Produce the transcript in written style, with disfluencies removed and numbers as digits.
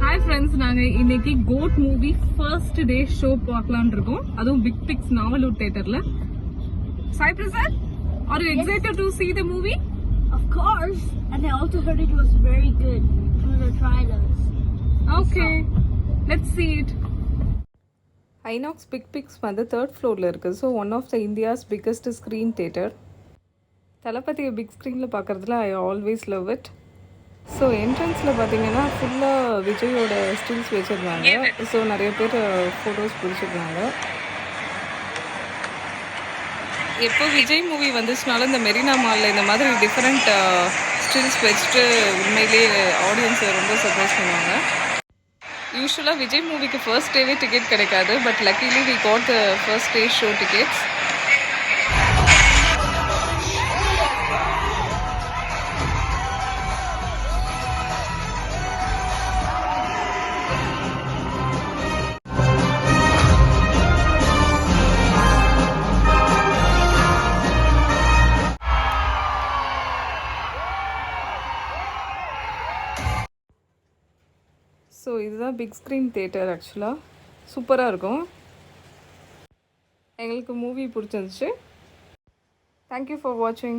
Hi friends, நாங்க இன்னைக்கு code movie first day show பார்க்கலாம்னு இருக்கோம். அதுவும் பிக் பிக்ஸ் நாவலூர் தியேட்டர்ல. Sai Prasad, are you excited to see the movie? Of course, and I also heard it was very good through the trailers. Okay, let's see it. INOX big pix வந்து 3rd ஃப்ளோரில் இருக்குது. So one of the India's biggest screen theatre. தளபதியை big ஸ்க்ரீனில் பார்க்குறதுல I always love it. So என்ட்ரன்ஸில் பார்த்தீங்கன்னா ஃபுல்லாக விஜயோட ஸ்டில்ஸ் வச்சுருந்தாங்க. ஸோ நிறைய பேர் ஃபோட்டோஸ் பிடிச்சிருந்தாங்க. எப்போ விஜய் மூவி வந்துச்சுனாலும் இந்த மெரினா மாலில் இந்த மாதிரி டிஃப்ரெண்ட் ஸ்டில்ஸ் வச்சுட்டு உண்மையிலேயே ஆடியன்ஸை ரொம்ப சர்ப்ரைஸ் பண்ணுவாங்க. யூஸ்வலாக விஜய் மூவிக்கு ஃபர்ஸ்ட் டேவே டிக்கெட் கிடைக்காது. But luckily we got the first day show tickets. So இதுதான் பிக் ஸ்க்ரீன் தேட்டர். ஆக்சுவலாக சூப்பராக இருக்கும். எங்களுக்கு மூவி பிடிச்சிருந்துச்சு. தேங்க்யூ ஃபார் வாட்சிங்.